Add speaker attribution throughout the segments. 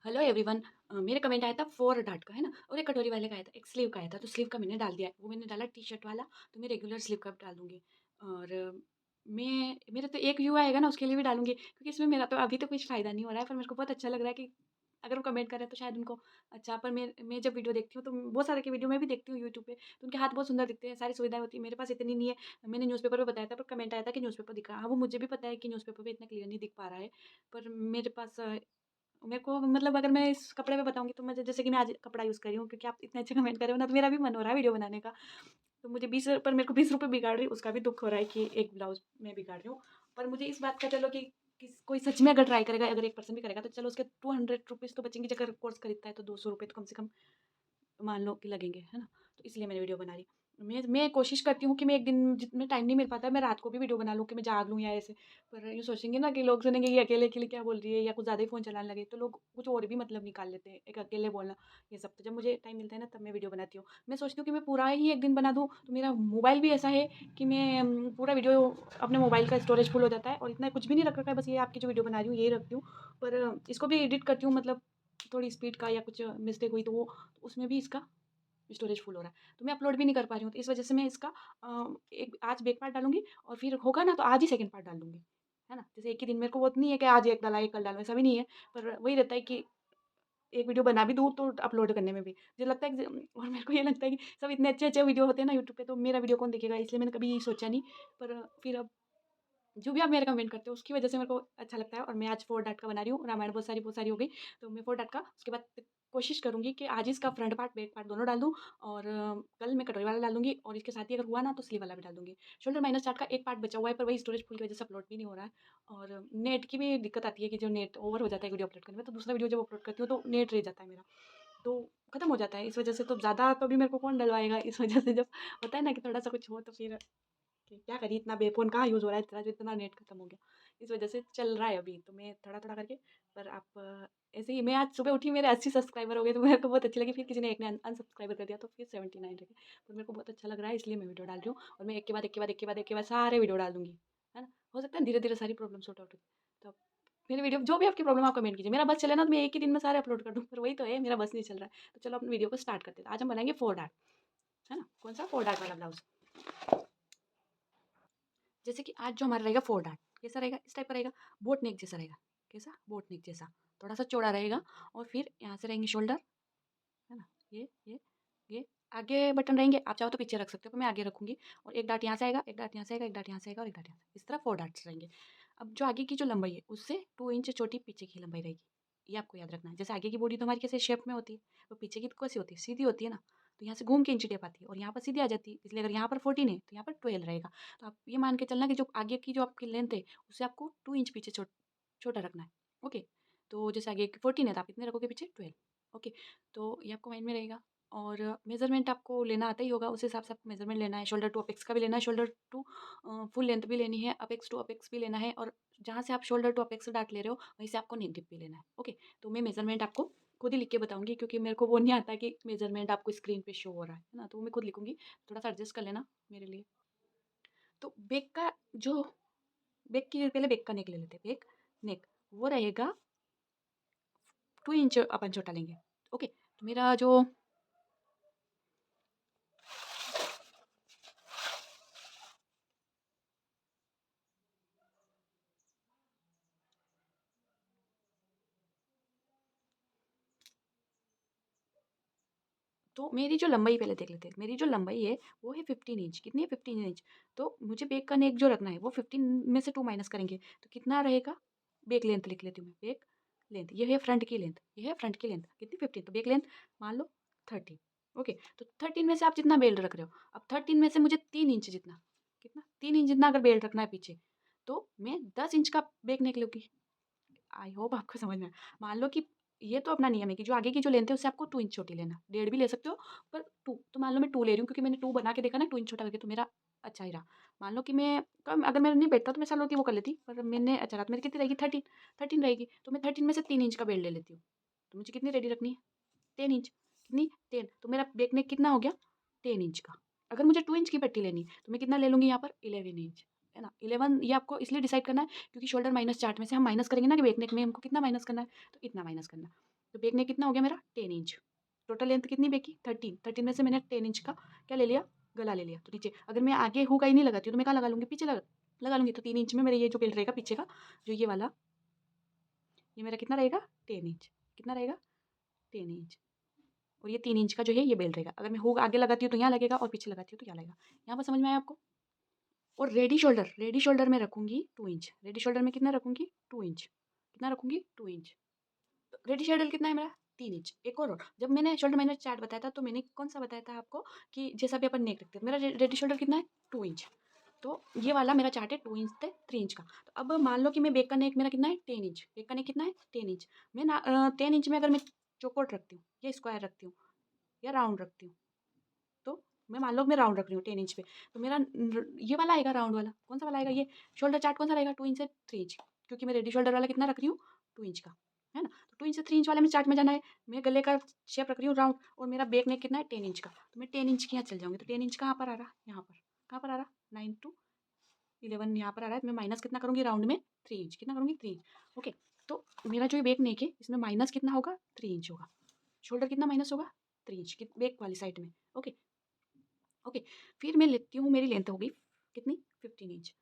Speaker 1: Hello everyone. मेरे comment आया था 4 डार्ट का, है ना? और एक कटोरी वाले का आया था, एक स्लीव का आया था, तो स्लीव का मैंने डाल दिया है। वो मैंने डाला टी शर्ट वाला, तो मैं रेगुलर स्लीव का भी डाल दूँगी। और मैं मेरा तो एक व्यू आएगा ना, उसके लिए भी डालूँगी, क्योंकि इसमें मेरा तो अभी तो कुछ फ़ायदा नहीं हो रहा है, पर मेरे को बहुत अच्छा लग रहा है कि अगर वो कमेंट कर रहे हैं तो शायद उनको अच्छा। पर मैं जब वीडियो देखती हूँ तो बहुत सारे की वीडियो मैं भी देखती हूँ यूट्यूब पे, तो उनके हाथ बहुत सुंदर दिखते हैं, सारी सुविधाएँ होती हैं, मेरे पास इतनी नहीं है। मैंने न्यूज़पेपर में बताया था, पर कमेंट आया था कि न्यूज़पेपर दिख रहा है। हाँ, वो मुझे भी पता है कि न्यूज़पेपर पे इतना क्लियर नहीं दिख पा रहा है, पर मेरे पास मेरे को मतलब अगर मैं इस कपड़े पे बताऊँगी तो मुझे, जैसे कि मैं आज कपड़ा यूज़ कर रही हूँ, क्योंकि आप इतने अच्छे कमेंट कर रहे हो ना, तो मेरा भी मन हो रहा है वीडियो बनाने का। तो मुझे 20 पर मेरे को ₹20 बिगाड़ रही हूँ, उसका भी दुःख हो रहा है कि एक ब्लाउज़ मैं बिगाड़ रही हूँ। पर मुझे इस बात का चलो कि कोई सच में अगर ट्राई करेगा, अगर एक पर्सन भी करेगा, तो चलो उसके ₹200 तो बचेंगे। अगर कोर्स खरीदता है तो ₹200 तो कम से कम मान लो कि लगेंगे, है ना? तो इसलिए मैंने वीडियो बना रही। मैं कोशिश करती हूँ कि मैं एक दिन जितने टाइम नहीं मिल पाता है, मैं रात को भी वीडियो बना लूँ कि मैं जाग लूँ या ऐसे। पर यूँ सोचेंगे ना कि लोग सुनेंगे ये अकेले के लिए क्या बोल रही है, या कुछ ज़्यादा ही फ़ोन चलाने लगे, तो लोग कुछ और भी मतलब निकाल लेते हैं, एक अकेले बोलना, ये सब। तो जब मुझे टाइम मिलता है ना, तब मैं वीडियो बनाती हूँ। मैं सोचती हूँ कि मैं पूरा ही एक दिन बना दूँ, तो मेरा मोबाइल भी ऐसा है कि मैं पूरा वीडियो अपने मोबाइल का स्टोरेज फुल हो जाता है, और इतना कुछ भी नहीं रख रखा है, बस ये आपकी जो वीडियो बना रही हूँ, यही रखती हूँ। पर इसको भी एडिट करती हूँ, मतलब थोड़ी स्पीड का या कुछ मिस्टेक हुई तो वो उसमें भी इसका स्टोरेज फुल हो रहा है, तो मैं अपलोड भी नहीं कर पा रही हूँ। तो इस वजह से मैं इसका एक आज बेक पार्ट डालूँगी, और फिर होगा ना तो आज ही सेकंड पार्ट डाल दूँगी, है ना? जैसे एक ही दिन मेरे को वो नहीं है कि आज एक डाला, एक कल डालूँ, ऐसा भी नहीं है। पर वही रहता है कि एक वीडियो बना भी दूँ तो अपलोड करने में भी मुझे लगता है कि और मेरे को ये लगता है कि सब इतने अच्छे-अच्छे वीडियो होते हैं ना यूट्यूब पे, तो मेरा वीडियो कौन देखेगा? इसलिए मैंने कभी सोचा नहीं। पर फिर अब जो भी आप मेरे कमेंट करते हो उसकी वजह से मेरे को अच्छा लगता है, और मैं आज 4 डॉट का बना रही हूँ। रामायण बहुत सारी हो गई, तो मैं 4 डॉट का उसके बाद कोशिश करूँगी कि आज इसका फ्रंट पार्ट, बैक पार्ट दोनों डाल दूँ, और कल मैं कटोरी वाला डाल दूँगी, और इसके साथ ही अगर हुआ ना तो स्लीव वाला भी डाल दूँगी। शोल्डर माइनस चार्ट का एक पार्ट बचा हुआ है, पर वही स्टोरेज फुल की वजह से अपलोड भी नहीं हो रहा है, और नेट की भी दिक्कत आती है कि जो नेट ओवर हो जाता है वीडियो अपलोड करने में, तो दूसरा वीडियो जब अपलोड करती हूँ तो नेट रह जाता है मेरा, तो खत्म हो जाता है। इस वजह से तो ज़्यादा तो अभी मेरे को कौन डलवाएगा, इस वजह से जब होता है ना कि थोड़ा-सा कुछ हो तो फिर कि क्या करिए, इतना फ़ोन कहाँ यूज़ हो रहा है, इतना जो इतना नेट खत्म हो गया। इस वज़ह से चल रहा है अभी, तो मैं थोड़ा-थोड़ा करके। पर आप ऐसे ही, मैं आज सुबह उठी, मेरे 80 सब्सक्राइबर हो गए, तो मेरे को बहुत अच्छी लगी। फिर किसी ने एक ने अनसब्सक्राइबर कर दिया, तो फिर 79 रह गए। पर मेरे को बहुत अच्छा लग रहा है, इसलिए मैं वीडियो डाल रही हूँ, और मैं एक के बाद एक के बाद एक के बाद एक के बाद सारे वीडियो डाल दूँगी, है ना? हो सकता है धीरे-धीरे सारी प्रॉब्लम सॉर्ट आउट हो। तो मेरी वीडियो जो भी आपकी प्रॉब्लम, आप कमेंट कीजिए। मेरा बस चले ना तो मैं एक ही दिन में सारे अपलोड कर दूँ, पर वही तो है, मेरा बस नहीं चल रहा है। तो चलो अपनी वीडियो को स्टार्ट करते हैं। आज हम बनाएँगे 4 डार्ट, है ना? कौन-सा 4 डार्ट वाला ब्लाउज़। जैसे कि आज जो हमारा रहेगा 4 डार्ट, कैसा रहेगा? इस टाइप का रहेगा, बोट नेक जैसा रहेगा। कैसा? बोट नेक जैसा, थोड़ा-सा चौड़ा रहेगा, और फिर यहाँ से रहेंगे शोल्डर, है ना? ये आगे बटन रहेंगे, आप चाहो तो पीछे रख सकते हो, पर मैं आगे रखूँगी, और एक डार्ट यहाँ से आएगा, एक डार्ट यहाँ से आएगा, एक डार्ट यहाँ से आएगा, और एक डार्ट यहाँ से। इस तरह 4 डार्ट्स रहेंगे। अब जो आगे की जो लंबाई है, उससे 2 इंच छोटी पीछे की लंबाई रहेगी। ये आपको याद रखना है। जैसे आगे की बॉडी तो हमारी कैसे शेप में होती है, तो पीछे की तो कैसी होती है? सीधी होती है ना। तो यहाँ से घूम के इंची टेप आती है, और यहाँ पर सीधी आ जाती है। इसलिए अगर यहाँ पर 14 है, तो यहाँ पर 12 रहेगा। तो आप ये मान के चलना कि जो आगे की जो आपकी लेंथ है, उससे आपको 2 इंच पीछे छोटा रखना है। ओके? तो जैसे आगे की 14 है, तो आप इतने रखोगे पीछे 12। ओके? तो ये आपको माइंड में रहेगा। और मेज़रमेंट आपको लेना आता ही होगा, उस हिसाब से आपको मेज़रमेंट लेना है। शोल्डर टू अपेक्स का भी लेना है, शोल्डर टू फुल लेंथ भी लेनी है, अपेक्स टू अपेक्स भी लेना है, और जहाँ से आप शोल्डर टू अपेक्स डार्ट ले रहे हो, वहीं से आपको नेक डिप भी लेना है। ओके? तो मैं मेज़रमेंट आपको खुद ही लिख के बताऊँगी, क्योंकि मेरे को वो नहीं आता कि मेज़रमेंट आपको स्क्रीन पे शो हो रहा है ना? तो वो मैं खुद लिखूँगी, थोड़ा-सा एडजस्ट कर लेना मेरे लिए। तो जो बैक की पहले बैक का नेक ले लेते हैं। बैक नेक वो रहेगा 2 इंच अपन छोटा लेंगे। ओके? तो मेरा जो तो मेरी जो लंबाई पहले देख लेते हैं। मेरी जो लंबाई है वो है 15 इंच। कितनी है? 15 इंच। तो मुझे बैक का नेक जो रखना है वो 15 में से 2 माइनस करेंगे तो कितना रहेगा? बैक लेंथ लिख लेती हूँ मैं। बैक लेंथ ये है फ्रंट की लेंथ, ये है फ्रंट की लेंथ कितनी? 15। तो बैक लेंथ मान लो 30। ओके, तो 13 में से आप जितना बेल्ट रख रहे हो, अब 13 में से मुझे 3 इंच जितना, कितना? 3 इंच जितना अगर बेल्ट रखना है पीछे, तो मैं 10 इंच का बैक नेक लूँगी। आई होप आपको समझ में आया। मान लो कि ये तो अपना नियम है कि जो आगे की जो लेंथ है उससे आपको 2 इंच छोटी लेना। 1.5 भी ले सकते हो, पर 2 तो मान लो मैं 2 ले रही हूँ, क्योंकि मैंने 2 बना के देखा ना 2 इंच छोटा करके, तो मेरा अच्छा ही रहा। मान लो कि मैं कम, अगर मेरा नहीं बैठता तो मैं सालों की वो कर लेती, पर मैंने अच्छा रहा, तो मेरी कितनी रहेगी? 13। 13 रहेगी, तो मैं 13 में से 3 इंच का बेल्ट ले लेती हूँ। तो मुझे कितनी रेडी रखनी है? 10 इंच। कितनी? 10। तो मेरा बैक नेक कितना हो गया? 10 इंच का। अगर मुझे 2 इंच की पट्टी लेनी है, तो मैं कितना ले लूँगी यहाँ पर? 11 इंच, है ना? 11 ये आपको इसलिए डिसाइड करना है, क्योंकि शोल्डर माइनस चार्ट में से हम माइनस करेंगे ना कि बैक नेक में हमको कितना माइनस करना है, तो इतना माइनस करना है। तो बेक नेक कितना हो गया मेरा 10 इंच। टोटल लेंथ कितनी बेक की 13, 13 में से मैंने 10 इंच का क्या ले लिया, गला ले लिया। तो नीचे अगर मैं आगे हुक आई नहीं लगाती हूँ तो मैं कहाँ लगा लूँगी, पीछे लगा लूँगी। तो 3 इंच में मेरे ये जो बेल्ट रहेगा पीछे का, जो ये वाला, ये मेरा कितना रहेगा 10 इंच, कितना रहेगा 10 इंच। और ये 3 इंच का जो है ये बेल्ट रहेगा। अगर मैं हुक आगे लगाती हूँ तो यहाँ लगेगा और पीछे लगाती हूँ तो यहाँ लगेगा। यहाँ पर समझ में आया आपको। और रेडी शोल्डर में रखूँगी 2 इंच। रेडी शोल्डर में कितना रखूँगी 2 इंच, कितना रखूँगी 2 इंच। तो रेडी शोल्डर कितना है मेरा 3 इंच। एक और जब मैंने शोल्डर मैंने चार्ट बताया था तो मैंने कौन सा बताया था आपको कि जैसा भी अपन नेक रखते हैं, मेरा रेडी शोल्डर कितना है 2 इंच। तो ये वाला मेरा चार्ट है 2 इंच से 3 इंच का। तो अब मान लो कि मैं बेक का नेक मेरा कितना है 10 इंच, बेक का नेक कितना है 10 इंच। मैं ना 10 इंच में अगर मैं चौकोट रखती हूँ या स्क्वायर रखती हूँ या राउंड रखती हूँ, तो मैं मान लो मैं राउंड रख रही हूँ 10 इंच पे, तो मेरा ये वाला आएगा राउंड वाला। कौन सा वाला आएगा, ये शोल्डर चार्ट कौन सा रहेगा 2 इंच से 3 इंच, क्योंकि मैं रेडी शोल्डर वाला कितना रख रही हूँ 2 इंच का, है ना। तो 2 इंच से 3 इंच वाले में चार्ट में जाना है। मैं गले का शेप रख रही हूँ राउंड और मेरा बैक नेक कितना है 10 इंच का, तो मैं 10 इंच के यहाँ चल जाऊँगी। तो 10 इंच कहाँ पर आ रहा, यहाँ पर कहाँ पर आ रहा 9 to 11 यहाँ पर आ रहा है। तो मैं माइनस कितना करूँगी राउंड में 3 इंच, कितना करूँगी 3 इंच। ओके, तो मेरा जो बैक नेक है इसमें माइनस कितना होगा 3 इंच होगा। शोल्डर कितना माइनस होगा 3 इंच बैक वाली साइड में। ओके ओके, फिर मैं लेती हूँ, मेरी लेंथ होगी कितनी 15 इंच।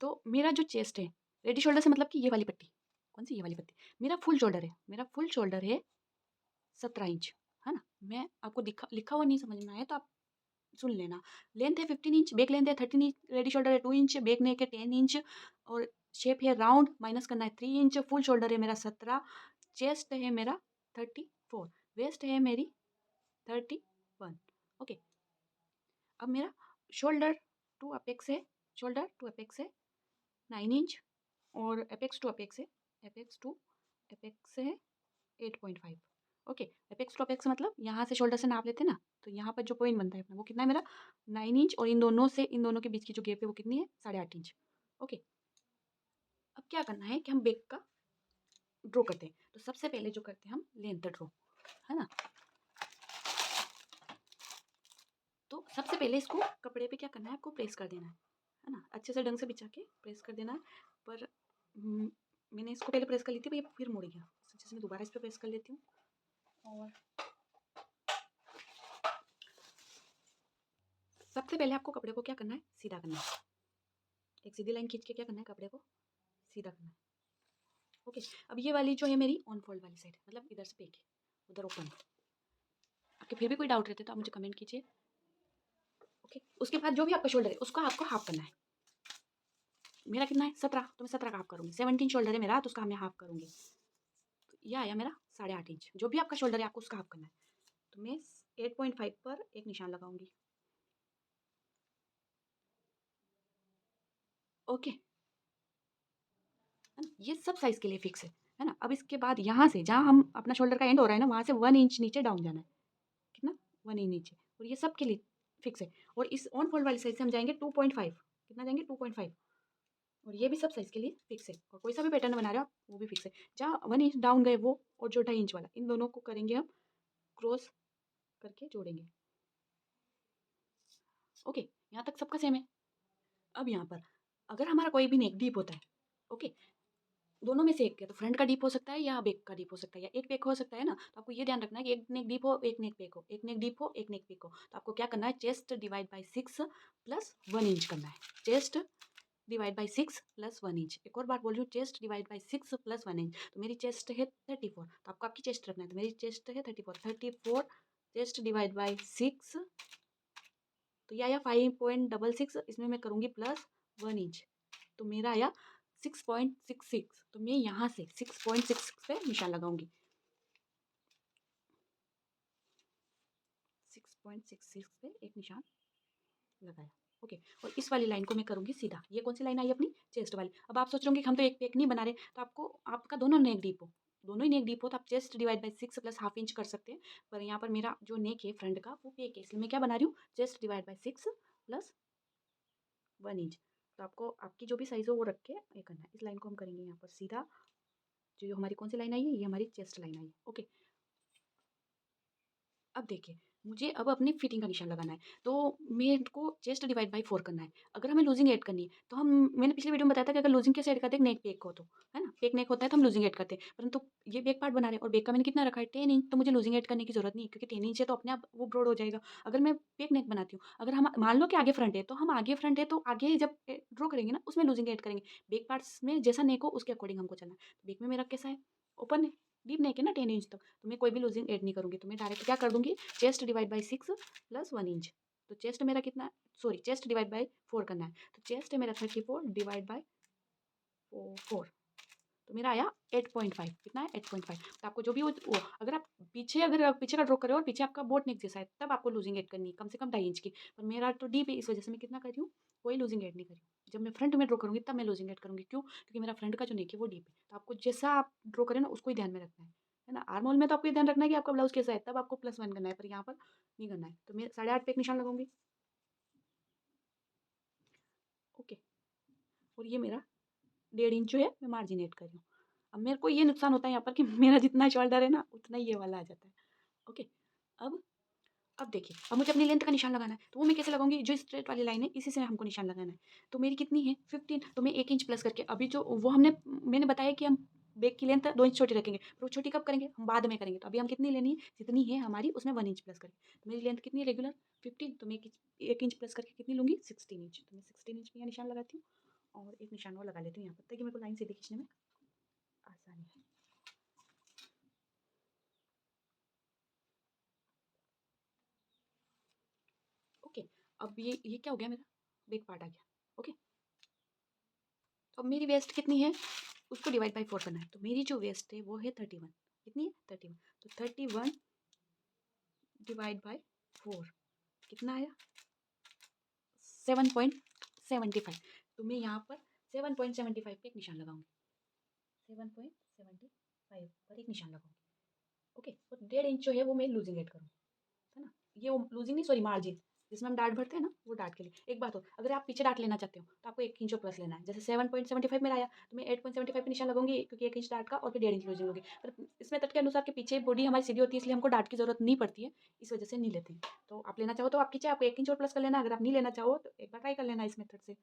Speaker 1: तो मेरा जो चेस्ट है रेडी शोल्डर से मतलब कि ये वाली पट्टी, कौन सी ये वाली पट्टी, मेरा फुल शोल्डर है, मेरा फुल शोल्डर है 17 इंच, है ना। मैं आपको लिखा हुआ नहीं समझ में आया तो आप सुन लेना। लेंथ है 15 इंच, बैक लेंथ है 13 इंच, रेडी शोल्डर है 2 इंच, बैक नेक है 10 इंच और शेप है राउंड, माइनस करना है 3 इंच। फुल शोल्डर है मेरा 17, चेस्ट है मेरा 34, वेस्ट है मेरी 31। ओके, अब मेरा शोल्डर टू अपेक्स है, शोल्डर टू अपेक्स है 9 इंच और एपेक्स टू अपेक्स है, एपेक्स टू एपेक्स है 8.5। ओके, एपेक्स टू अपेक्स मतलब यहाँ से शोल्डर से नाप लेते हैं ना, तो यहाँ पर जो पॉइंट बनता है अपना वो कितना है मेरा 9 इंच और इन दोनों से इन दोनों के बीच की जो गैप है वो कितनी है 8.5 इंच। ओके, अब क्या करना है कि हम बेक का ड्रॉ करते हैं। तो सबसे पहले जो करते हैं हम लेंथ ड्रॉ, है ना। तो सबसे पहले इसको कपड़े पे क्या करना है, आपको प्रेस कर देना है ना, अच्छे से ढंग से बिछा के प्रेस कर देना है। पर मैंने इसको पहले प्रेस कर ली थी, भैया फिर मुड़ गया, जैसे मैं दोबारा इस पर प्रेस कर लेती हूँ। और सबसे पहले आपको कपड़े को क्या करना है, सीधा करना है। एक सीधी लाइन खींच के क्या करना है, कपड़े को सीधा करना है। ओके, अब ये वाली जो है मेरी ऑन फोल्ड वाली साइड, मतलब इधर से पेक है उधर ओपन। आपके फिर भी कोई डाउट रहते तो आप मुझे कमेंट कीजिए। ओके, उसके बाद जो भी आपका शोल्डर है उसको आपको हाफ करना है। मेरा कितना है 17, तो मैं 17 का हाफ करूँगी। 17 शोल्डर है मेरा तो उसका मैं हाफ करूँगी। तो यह आया मेरा 8.5 इंच। जो भी आपका शोल्डर है आपको उसका हाफ करना है। तो मैं 8.5 पर एक निशान लगाऊंगी। ओके, है ना, ये सब साइज के लिए फिक्स है ना। अब इसके बाद यहाँ से जहाँ हम अपना शोल्डर का एंड हो रहा है ना, वहाँ से 1 इंच नीचे डाउन जाना है। कितना 1 इंच नीचे, और ये सब के लिए फिक्स है। और इस ऑन फोल्ड वाली साइड से हम जाएंगे 2.5, कितना जाएंगे 2.5, और ये भी सब साइज के लिए फिक्स है। और कोई सा भी पैटर्न बना रहे हो आप वो भी फिक्स है। जहाँ 1 इंच डाउन गए वो, और जो 2.5 इंच वाला, इन दोनों को करेंगे हम क्रॉस करके जोड़ेंगे। ओके, यहाँ तक सबका सेम है। अब यहाँ पर अगर हमारा कोई भी नेक डीप होता है, ओके, दोनों में से एक है, तो फ्रंट का डीप हो सकता है या बैक का डीप हो सकता है या एक बैक हो सकता है ना। तो आपको ये ध्यान रखना है कि एक नेक डीप हो एक नेक बैक हो, एक नेक डीप हो एक नेक बैक हो। तो आपको क्या करना है, chest divide by 6 plus 1 inch करना है। Chest divide by 6 plus 1 inch. एक और बार बोल रही हूँ, chest divide by 6 plus 1 inch. तो मेरी चेस्ट है 34, तो आपको आपकी चेस्ट रखना है। तो मेरी चेस्ट है 34 चेस्ट डिवाइड बाई 6, तो ये आया 5.66। इसमें मैं करूँगी प्लस 1 इंच, तो मेरा आया 6.66। तो मैं यहाँ से 6.66 पे निशान लगाऊंगी। 6.66 पे एक निशान लगाया। ओके, और इस वाली लाइन को मैं करूँगी सीधा। ये कौन सी लाइन आई अपनी, चेस्ट वाली। अब आप सोच रहे होंगे कि हम तो एक पेक नहीं बना रहे, तो आपको आपका दोनों नेक डीप हो, दोनों ही नेक डीप हो तो आप chest divide by 6 plus half inch कर सकते हैं। पर यहाँ पर मेरा जो नेक है फ्रंट का वो पेक है, इसलिए मैं क्या बना रही हूँ, chest divide by 6 plus 1 inch. तो आपको आपकी जो भी साइज़ हो वो रख के ये करना है। इस लाइन को हम करेंगे यहाँ पर सीधा। जो हमारी कौन सी लाइन आई है, ये हमारी चेस्ट लाइन आई है। ओके, अब देखिए, मुझे अब अपनी फिटिंग का निशान लगाना है। तो मेरे को चेस्ट डिवाइड बाई 4 करना है। अगर हमें लूजिंग ऐड करनी है तो हम, मैंने पिछली वीडियो में बताया था कि अगर लूजिंग के साइड का देख नेक पे एक हो तो, है ना। बेक नेक होता है तो हम लूजिंग एड करते हैं, परंतु ये बेक पार्ट बना रहे हैं और बेक का मैंने कितना रखा है 10 इंच, तो मुझे लूजिंग एड करने की ज़रूरत नहीं है क्योंकि 10 इंच है तो अपने आप वो ब्रॉड हो जाएगा। अगर मैं बेक नेक बनाती हूँ, अगर हम मान लो कि आगे फ्रंट है, तो हम आगे फ्रंट है तो आगे जब ड्रॉ करेंगे ना उसमें लूजिंग एड करेंगे। बेक पार्ट्स में जैसा नेक हो उसके अकॉर्डिंग हमको चलना है। तो बेक में मेरा कैसा है? ओपन है, डीप नेक है ना 10 इंच तक, तो मैं कोई भी लूजिंग एड नहीं करूँगी। तो मैं डायरेक्ट क्या कर दूँगी, chest divide by 6 plus 1 inch. तो चेस्ट मेरा कितना है, सॉरी चेस्ट डिवाइड बाय 4 करना है। तो चेस्ट है मेरा 34 डिवाइड बाय 4, तो मेरा आया 8.5। कितना है? 8.5। तो आपको जो भी वो अगर आप पीछे का ड्रॉ कर रहे हो और पीछे आपका बोट नेक जैसा है, तब आपको लूजिंग एड करनी है, कम से कम 2.5 इंच की। पर मेरा तो डीप है, इस वजह से मैं कितना कर रही हूँ, कोई लूजिंग एड नहीं कर रही हूँ। जब मैं फ्रंट में ड्रॉ करूँगी तब मैं लूजिंग एड करूँगी। क्यों? क्योंकि मेरा फ्रंट का जो नेक है वो डीप है। तो आपको जैसा आप ड्रॉ करें ना उसको ही ध्यान में रखना है ना? आर्म होल में तो आपको ये ध्यान रखना है कि आपका ब्लाउज कैसा है, तब आपको +1 करना है, पर यहाँ पर नहीं करना है। तो मैं 8.5 पे एक निशान लगाऊंगी। ओके, और ये मेरा 1.5 इंच जो है मैं मार्जिन ऐड कर रही हूँ। अब मेरे को ये नुकसान होता है यहाँ पर कि मेरा जितना शोल्डर है ना उतना ही ये वाला आ जाता है। ओके, अब अब देखिए, अब मुझे अपनी लेंथ का निशान लगाना है, तो वो मैं कैसे लगाऊंगी? जो स्ट्रेट वाली लाइन है इसी से हमको निशान लगाना है। तो मेरी कितनी है 15, तो मैं 1 इंच प्लस करके अभी जो वो मैंने बताया कि हम बैक की लेंथ 2 इंच छोटी रखेंगे, पर वो छोटी कब करेंगे? हम बाद में करेंगे। तो अभी हम कितनी लेनी है? जितनी है हमारी उसमें 1 इंच प्लस करेंगे। तो मेरी लेंथ कितनी है रेगुलर? 15, तो मैं 1 इंच प्लस करके कितनी लूँगी? 16 इंच। तो मैं 16 इंच में यहाँ निशान लगाती हूँ और एक निशान और लगा लेती हूँ यहाँ पर, ताकि मेरे को लाइन सीधी खींचने में आसानी है। ओके, अब ये क्या हो गया मेरा? बैक पार्ट आ गया। ओके, अब मेरी वेस्ट कितनी है? उसको डिवाइड बाय 4 करना है। तो मेरी जो वेस्ट है वो है 31। कितनी है? 31। तो 31 डिवाइड बाय 4 कितना आया? 7.75। तो मैं यहाँ पर 7.75 पे एक निशान लगाऊंगी। 7.75 पर एक निशान लगाऊंगी। ओके, और 1.5 इंच जो है वो मैं लूजिंग एड करूँगी, है ना? ये वो लूजिंग नहीं, सॉरी मार्जिन, जिसमें हम डार्ट भरते हैं ना, वो डार्ट के लिए। एक बात और, अगर आप पीछे डार्ट लेना चाहते हो तो आपको 1 इंच और प्लस लेना है। जैसे 7.75 मेरा आया, तो मैं 8.75 पे निशान लगाऊंगी क्योंकि 1 इंच डार्ट का और फिर 1.5 इंच लूजिंग होगी। पर इस मेथड के अनुसार के पीछे बॉडी हमारी सीधी होती है, इसलिए हमको डार्ट की जरूरत नहीं पड़ती है, इस वजह से नहीं लेते हैं। तो आप लेना चाहो तो आप खींचे, आपको 1 इंच और प्लस कर लेना। अगर आप नहीं लेना चाहो तो एक बार ट्राई कर लेना इस मेथड से।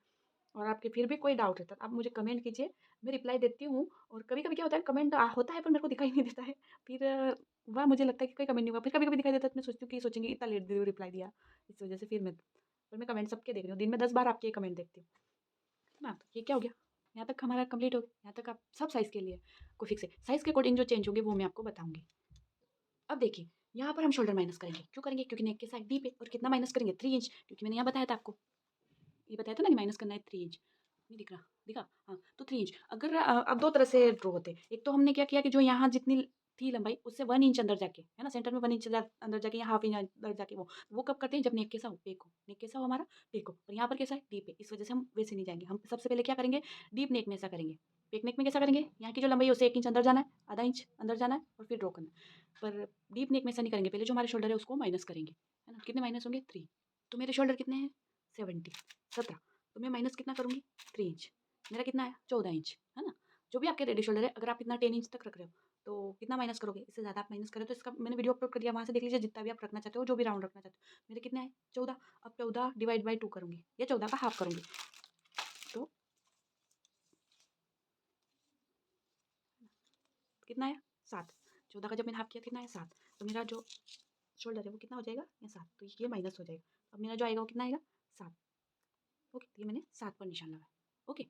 Speaker 1: और आपके फिर भी कोई डाउट है तो आप मुझे कमेंट कीजिए, मैं रिप्लाई देती हूँ। और कभी-कभी क्या होता है, कमेंट होता है पर मेरे को दिखाई नहीं देता है। फिर वह मुझे लगता है कि कोई कमेंट नहीं हुआ, फिर कभी-कभी दिखाई देता है तो मैं सोचती हूँ कि सोचेंगे इतना लेट दे रिप्लाई दिया, इस वजह से फिर मैं कमेंट सबके देख रही हूँ, दिन में 10 बार आपके कमेंट देखती हूँ, है ना? तो ये क्या हो गया? यहाँ तक हमारा कंप्लीट हो गया, यहाँ तक आप सब साइज़ के लिए को फिक्स है। साइज़ के अकॉर्डिंग जो चेंज होंगे वो मैं आपको बताऊँगी। अब देखिए, यहाँ पर हम शोल्डर माइनस करेंगे, क्यों करेंगे? क्योंकि नेक के साइड डीप है। और कितना माइनस करेंगे? 3 इंच, क्योंकि मैंने यहाँ बताया था आपको, ये बताया था ना कि माइनस करना है 3 इंच। नहीं दिख रहा? दिखा? हाँ, तो 3 इंच। अगर अब 2 तरह से ड्रॉ होते हैं। एक तो हमने क्या किया कि जो यहाँ जितनी थी लंबाई उससे 1 इंच अंदर जाके, है ना? सेंटर में 1 इंच अंदर जाके या हाफ इंच अंदर जाके वो कब करते हैं? जब नेक कैसा हो? पेक हो। नेक कैसा हो हमारा? पेक हो। और यहाँ पर कैसा है? डीप है। इस वजह से हम वैसे नहीं जाएँगे। हम सबसे पहले क्या करेंगे? डीप नेक में ऐसा करेंगे। पेक नेक में कैसा करेंगे? यहाँ की जो लंबाई है उससे 1 इंच अंदर जाना है, आधा इंच अंदर जाना है और फिर ड्रॉ करना है। पर डीप नेक में ऐसा नहीं करेंगे। पहले जो हमारे शोल्डर है उसको माइनस करेंगे, है ना? कितने माइनस होंगे? 3। तो मेरे शोल्डर कितने हैं? 17। तो मैं माइनस कितना करूँगी? 3 इंच। मेरा कितना आया? 14 इंच, है ना? जो भी आपके रेडी शोल्डर है, अगर आप इतना 10 इंच तक रख रहे हो, तो कितना माइनस करोगे? इससे ज़्यादा आप माइनस करो तो इसका मैंने वीडियो अपलोड कर दिया, वहाँ से देख लीजिए जितना भी आप रखना चाहते हो, जो भी राउंड रखना चाहते हो। मेरे कितने आए? 14। अब 14 डिवाइड बाय 2 करूँगी या 14 का हाफ करूँगी। तो कितना आया? 7। 14 का जब मैंने हाफ किया कितना आया? 7। तो मेरा जो शोल्डर है वो कितना हो जाएगा? ये 7। तो ये माइनस हो जाएगा। अब मेरा जो आएगा वो कितना आएगा? 7। ओके, तो ये मैंने 7 पर निशान लगाया। ओके।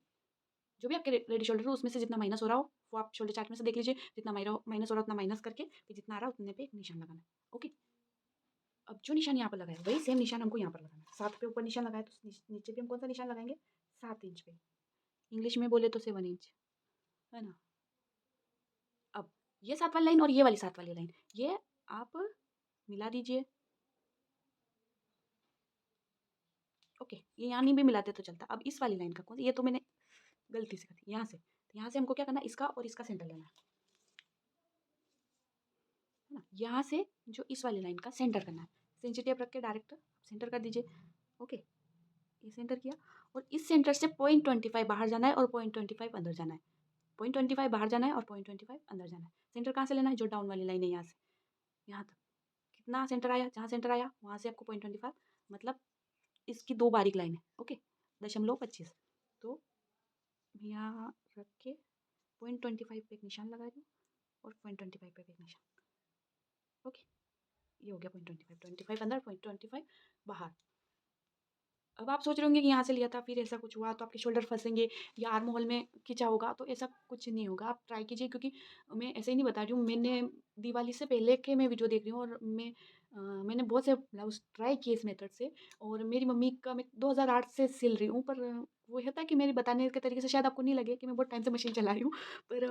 Speaker 1: जो भी आपके रेडी शोल्डर हो उसमें से जितना माइनस हो रहा हो वो आप शोल्डर चार्ट में से देख लीजिए, जितना माइनस हो रहा है उतना माइनस करके फिर जितना आ रहा है उतने पे एक निशान लगाना है। ओके, अब जो निशान यहाँ पर लगाया वही सेम निशान हमको यहाँ पर लगाना है। 7 पे ऊपर निशान लगाया तो नीचे भी हम कौन सा निशान लगाएंगे? 7 इंच पे। इंग्लिश में बोले तो 7 इंच, है ना? अब ये 7 वाली लाइन और ये वाली 7 वाली लाइन, ये आप मिला दीजिए। ओके, ये यहाँ नहीं भी मिलाते तो चलता। अब इस वाली लाइन का कौन, ये तो मैंने गलती से कर दी यहाँ से, तो यहाँ से हमको क्या करना है? इसका और इसका सेंटर लेना है ना? यहाँ से जो इस वाली लाइन का सेंटर करना है, सेंची टेप रख के डायरेक्ट सेंटर कर दीजिए। ओके, ये सेंटर किया और इस सेंटर से 0.25 बाहर जाना है और 0.25 अंदर जाना है। 0.25 बाहर जाना है और 0.25 अंदर जाना है। सेंटर कहाँ से लेना है? जो डाउन वाली लाइन है यहाँ से यहाँ तक। कितना सेंटर आया? जहाँ सेंटर आया वहाँ से आपको 0.25, मतलब इसकी 2 बारीक लाइन है। ओके, 0.25। तो यहाँ रख के 0.25 पे एक निशान लगा रही हूँ और 0.25 पे एक निशान। ओके, ये हो गया 0.25, 25 अंदर, 0.25 बाहर। अब आप सोच रहे होंगे कि यहाँ से लिया था फिर ऐसा कुछ हुआ तो आपके शोल्डर फंसेंगे या आर्म होल में खिंचा होगा, तो ऐसा कुछ नहीं होगा। आप ट्राई कीजिए, क्योंकि मैं ऐसे ही नहीं बता रही हूँ, मैंने दिवाली से पहले के मैं वीडियो देख रही हूँ और मैंने बहुत से ब्लाउज ट्राई किए इस मेथड से। और मेरी मम्मी का मैं 2008 से सिल रही हूँ, पर वो होता है कि मेरे बताने के तरीके से शायद आपको नहीं लगे कि मैं बहुत टाइम से मशीन चला रही हूँ, पर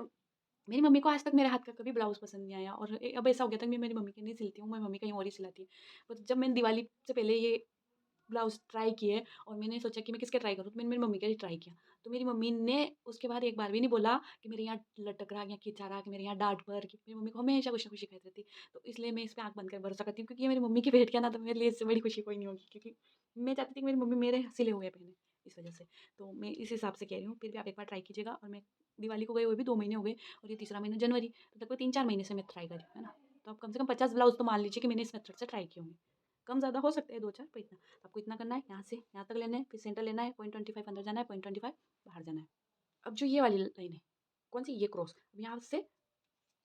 Speaker 1: मेरी मम्मी को आज तक मेरे हाथ का कभी ब्लाउज़ पसंद नहीं आया। और अब ऐसा हो गया था कि मैं मेरी मम्मी के नहीं सिलती हूँ, मेरी मम्मी कहीं और ही सिलाती है। पर जब मैंने दिवाली से पहले ये ब्लाउज़ ट्राई किए और मैंने सोचा कि मैं किसके ट्राई करूँ, तो मैंने मेरी मम्मी का ही ट्राई किया। तो मेरी मम्मी ने उसके बाद एक बार भी नहीं बोला कि मेरे यहाँ लटक रहा या खिंचा रहा, कि मेरे यहाँ डाँट पड़, कि मेरी मम्मी को हमेशा कुछ ना कुछ शिकायत रहती। तो इसलिए मैं इस पे आँख बंद कर भरोसा करती हूँ, क्योंकि ये मेरी मम्मी की भेंट किया ना, तो मेरे लिए इससे बड़ी खुशी कोई नहीं होगी, क्योंकि मैं चाहती थी कि मेरी मम्मी मेरे सिले हुए पहने, इस वजह से। तो मैं इस हिसाब से कह रही हूँ, फिर भी आप एक बार ट्राई कीजिएगा। और मैं दिवाली को गए हुए भी 2 महीने हो गए और ये तीसरा महीना जनवरी, तो तक 3-4 महीने से मैं ट्राई कर रही हूँ, है ना? तो आप कम से कम 50 ब्लाउज़ तो मान लीजिए कि मैंने इस मेथड से ट्राई किए होंगे। कम ज़्यादा हो सकते हैं 2-4, पर इतना। आपको इतना करना है, यहाँ से यहाँ तक लेना है, फिर सेंटर लेना है, 0.25 अंदर जाना है, 0.25 बाहर जाना है। अब जो ये वाली लाइन है, कौन-सी? ये क्रॉस। अब यहाँ से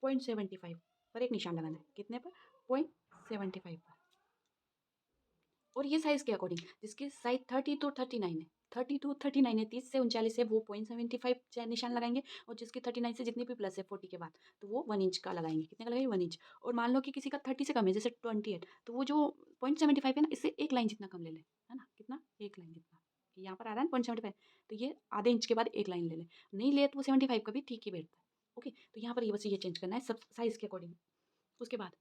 Speaker 1: 0.75 पर एक निशान लगाना है। कितने पर? 0.75 पर। और ये साइज़ के अकॉर्डिंग, जिसकी साइज़ 30 टू 39 है, 30 टू 39 है, 30 से 39 है, वो 0.75 निशान लगाएँगे। और जिसकी 39 से जितनी भी प्लस है 40 के बाद, तो वो 1 इंच का लगाएँगे। कितने का लगाएँगे? 1 इंच। और मान लो कि किसी का 30 से कम है, जैसे 28, तो वो जो 0.75 है ना, इससे 1 लाइन जितना कम ले लें, है ना? कितना? 1 लाइन जितना। कि यहाँ पर आ रहा है ना 0.75, तो ये आधे इंच के बाद 1 लाइन ले लें। नहीं ले तो वो 75 का भी ठीक ही बैठता है। ओके, तो यहाँ पर ये बस ये चेंज करना है सब साइज़ के अकॉर्डिंग। उसके बाद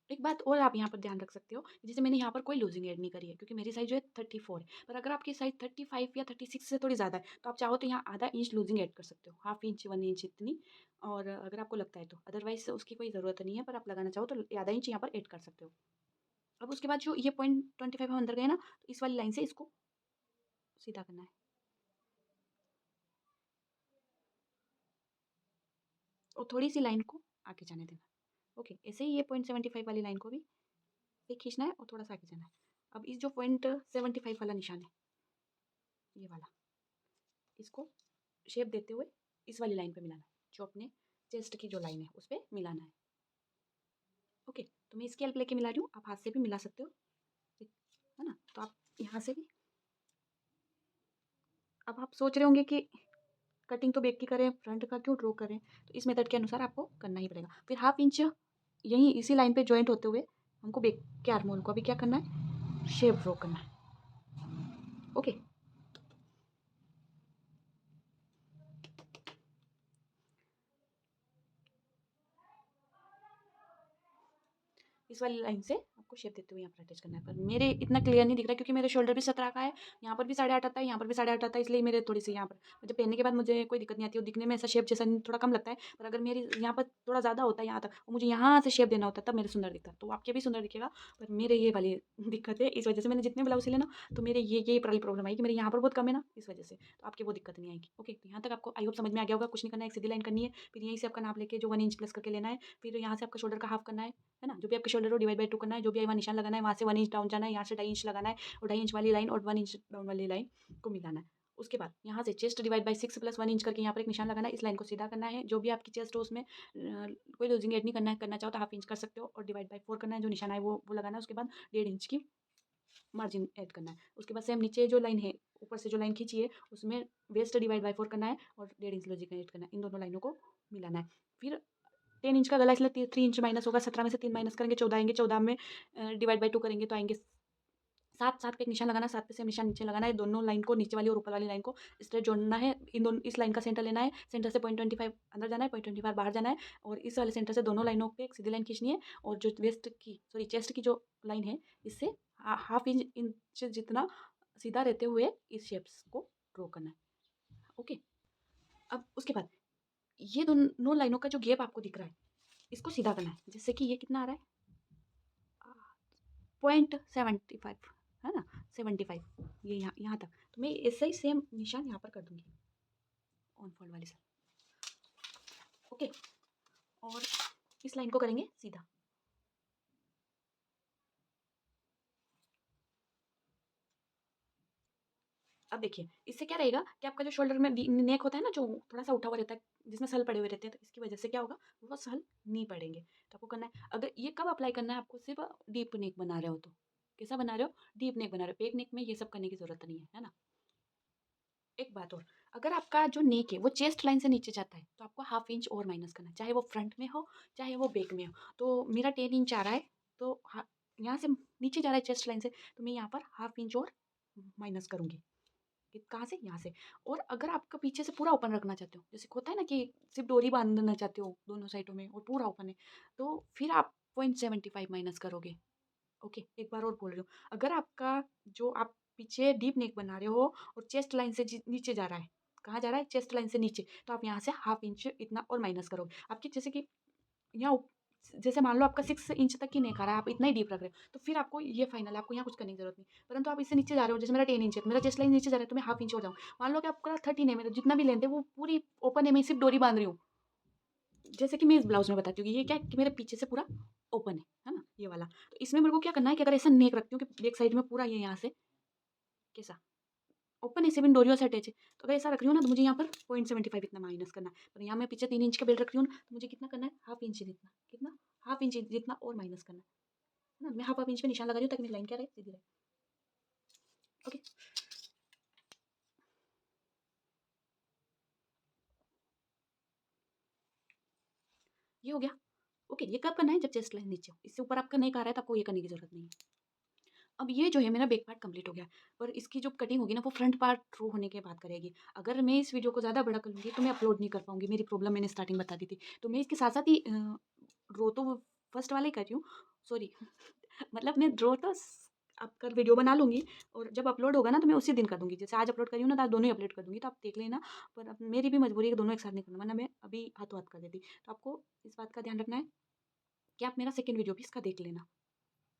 Speaker 1: एक बात और आप यहाँ पर ध्यान रख सकते हो, जैसे मैंने यहाँ पर कोई लूजिंग ऐड नहीं करी है, क्योंकि मेरी साइज़ जो है 34 है। पर अगर आपकी साइज़ 35 या 36 से थोड़ी ज़्यादा है, तो आप चाहो तो यहाँ आधा इंच लूजिंग ऐड कर सकते हो, हाफ इंच, 1 इंच इतनी। और अगर आपको लगता है तो, अदरवाइज़ उसकी कोई ज़रूरत नहीं है, पर आप लगाना चाहो तो आधा इंच यहाँ पर ऐड कर सकते हो। अब उसके बाद जो ये 0.25 हम अंदर गए ना, तो इस वाली लाइन से इसको सीधा करना है और थोड़ी-सी लाइन को आगे जाने देना। ओके, ऐसे ही ये 0.75 वाली लाइन को भी ये खींचना है और थोड़ा-सा आगे जाना है। अब इस जो 0.75 वाला निशान है, ये वाला, इसको शेप देते हुए इस वाली लाइन पे मिलाना है, जो अपने चेस्ट की जो लाइन है उस पे मिलाना है। ओके, तो मैं इसकी हेल्प लेके मिला रही हूँ, आप हाथ से भी मिला सकते हो, है ना? तो आप यहाँ से भी। अब आप सोच रहे होंगे कि कटिंग तो बैक की करें, फ्रंट का क्यों ड्रॉ करें? तो इस मेथड के अनुसार आपको करना ही पड़ेगा। फिर हाफ इंच यहीं इसी लाइन पे जॉइंट होते हुए हमको बैक के आर्म होल को अभी क्या करना है? शेप ड्रॉ करना है। ओके, इस वाली लाइन से आपको शेप देते हुए यहाँ पर अटैच करना है। पर मेरे इतना क्लियर नहीं दिख रहा है, क्योंकि मेरे शोल्डर भी 17 का है, यहाँ पर भी 8.5 आता है, यहाँ पर भी 8.5 आता है, इसलिए मेरे थोड़ी सी यहाँ पर जब पहनने के बाद मुझे कोई दिक्कत नहीं आती है। और दिखने में ऐसा शेप जैसा थोड़ा कम लगता है, पर अगर मेरी यहाँ पर थोड़ा ज़्यादा होता है यहाँ तक और मुझे यहाँ से शेप देना होता है, तब मेरे सुंदर दिखता है। तो आपके भी सुंदर दिखेगा, पर मेरे ये वाली दिक्कत है, इस वजह से मैंने जितने ब्लाउज सिले ना, तो मेरे ये प्रॉब्लम आई कि मेरे यहाँ पर बहुत कम है ना, इस वजह से। तो आपकी वो दिक्कत नहीं आएगी। ओके, तो यहाँ तक आपको आई होप समझ में आ गया होगा। कुछ नहीं करना है, एक सीधी लाइन करनी है, फिर यहीं से आपका नाप लेके जो 1 इंच प्लस करके लेना है, फिर यहाँ से आपका शोल्डर का हाफ करना है ना? जो भी आपके शोल्डर हो डिवाइड बाय 2 करना है, जो भी वहाँ निशान लगाना है, वहाँ से 1 इंच डाउन जाना है, यहाँ से 2.5 इंच लगाना है और 2.5 इंच वाली लाइन और 1 इंच डाउन वाली लाइन को मिलाना है। उसके बाद यहाँ से chest divide by 6 plus 1 inch करके यहाँ पर एक निशान लगाना है, इस लाइन को सीधा करना है। जो भी आपकी चेस्ट हो उसमें कोई लूजिंग ऐड नहीं करना है, करना चाहो तो हाफ इंच कर सकते हो और डिवाइड बाय 4 करना है, जो निशान है वो लगाना है। उसके बाद 1.5 इंच की मार्जिन ऐड करना है। उसके बाद सेम नीचे जो लाइन है, ऊपर से जो लाइन खींची है, उसमें वेस्ट डिवाइड बाय 4 करना है और 1.5 इंच लूजिंग ऐड करना है। इन दोनों लाइनों को मिलाना है। फिर 10 इंच का गला, इसलिए 3 इंच माइनस होगा, 17 में से 3 माइनस करेंगे 14 आएंगे, 14 में डिवाइड बाय 2 करेंगे तो आएंगे 7, 7 पे एक निशान लगाना है, 7 पे सेम निशान नीचे लगाना है। दोनों लाइन को, नीचे वाली और ऊपर वाली लाइन को स्ट्रेट जोड़ना है। इस लाइन का सेंटर लेना है, सेंटर से 0.25 अंदर जाना है, 0.25 बाहर जाना है और इस वाले सेंटर से दोनों लाइनों पे एक सीधी लाइन खींचनी है और जो चेस्ट की जो लाइन है, इससे हाफ इंच जितना सीधा रहते हुए इस शेप्स को ड्रॉ करना है। ओके, अब उसके बाद ये दोनों लाइनों का जो गैप आपको दिख रहा है, इसको सीधा करना है। जैसे कि ये कितना आ रहा है? 0.75, है ना? 75, ये यहाँ यहाँ तक। तो मैं ऐसा ही सेम निशान यहाँ पर कर दूंगी ऑन फोल्ड वाली साइड। ओके, और इस लाइन को करेंगे सीधा। अब देखिए, इससे क्या रहेगा कि आपका जो शोल्डर में नेक होता है ना, जो थोड़ा-सा उठा हुआ रहता है, जिसमें सल पड़े हुए रहते हैं, तो इसकी वजह से क्या होगा, वो सल नहीं पड़ेंगे। तो आपको करना है, अगर ये कब अप्लाई करना है आपको, सिर्फ़ डीप नेक बना रहे हो तो। कैसा बना रहे हो? डीप नेक बना रहे हो, फेक नेक में ये सब करने की ज़रूरत नहीं है, है ना? एक बात और, अगर आपका जो नेक है वो चेस्ट लाइन से नीचे जाता है, तो आपको हाफ इंच और माइनस करना है, चाहे वो फ्रंट में हो, चाहे वो बैक में हो। तो मेरा 10 इंच आ रहा है, तो यहाँ से नीचे जा रहा है चेस्ट लाइन से, तो मैं यहाँ पर हाफ इंच और माइनस करूँगी। कहाँ से? यहाँ से। और अगर आपका पीछे से पूरा ओपन रखना चाहते हो, जैसे होता है ना कि सिर्फ डोरी बांधना चाहते हो दोनों साइडों में और पूरा ओपन है, तो फिर आप 0.75 माइनस करोगे। ओके, एक बार और बोल रही हूँ, अगर आपका जो आप पीछे डीप नेक बना रहे हो और चेस्ट लाइन से नीचे जा रहा है, कहाँ जा रहा है? चेस्ट लाइन से नीचे, तो आप यहाँ से हाफ इंच इतना और माइनस करोगे। आपकी जैसे कि यहाँ जैसे मान लो आपका 6 इंच तक ही नेक आ रहा है, आप इतना ही डीप रख रहे हो, तो फिर आपको ये फाइनल है, आपको यहाँ कुछ करने की जरूरत नहीं। परंतु आप इससे नीचे जा रहे हो, जैसे मेरा 10 इंच है, मेरा चेस्ट लाइन नीचे जा रहा है, तो मैं हाफ इंच हो जाऊँ। मान लो कि आपका 13 है, मेरा जितना भी लेंथ है वो पूरी ओपन है, मैं सिर्फ डोरी बांध रही हूँ। जैसे कि मैं इस ब्लाउज में बताती हूँ कि ये क्या है कि मेरे पीछे से पूरा ओपन है ना? ये वाला। तो इसमें मेरे को क्या करना है कि अगर ऐसा नेक रखती हूँ कि बैक साइड में पूरा ये यहाँ से कैसा ओपन है, 7 डोरियों से अटैच है। तो अगर ऐसा रख रही हूँ ना, तो मुझे यहाँ पर 0.75 इतना माइनस करना है। पर यहाँ मैं पीछे 3 इंच का बेल्ट रख रही हूँ ना, तो मुझे कितना करना है? हाफ इंच जितना। कितना? हाफ इंच जितना और माइनस करना है ना? मैं हाफ हाफ इंच पे निशान लगा रही हूँ ताकि मेरी लाइन क्या रहे? सीधी रहे। ओके, ये हो गया। ओके, ये कब करना है? जब चेस्ट लाइन नीचे हो। इससे ऊपर आपका नहीं आ रहा है, तो आपको ये करने की ज़रूरत नहीं है। अब ये जो है मेरा बैक पार्ट कंप्लीट हो गया, पर इसकी जो कटिंग होगी ना, वो फ्रंट पार्ट थ्रू होने के बाद करेगी। अगर मैं इस वीडियो को ज़्यादा बड़ा कर लूँगी, तो मैं अपलोड नहीं कर पाऊँगी। मेरी प्रॉब्लम मैंने स्टार्टिंग बता दी थी। तो मैं इसके साथ-साथ ही रो तो वो फर्स्ट वाला ही कर रही हूँ, सॉरी मतलब मैं ड्रॉ तो आपका वीडियो बना लूँगी और जब अपलोड होगा ना, तो मैं उसी दिन कर दूँगी। जैसे आज अपलोड कर रही हूँ ना, तो आज दोनों ही अपलोड कर दूँगी, तो आप देख लेना। पर अब मेरी भी मजबूरी है कि दोनों एक साथ नहीं करना, वरना मैं अभी हाथों-हाथ कर देती। तो आपको इस बात का ध्यान रखना है कि आप मेरा सेकंड वीडियो भी इसका देख लेना,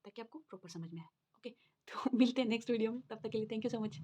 Speaker 1: ताकि आपको प्रॉपर समझ में आए। ओके, तो मिलते हैं नेक्स्ट वीडियो में, तब तक के लिए थैंक यू सो मच।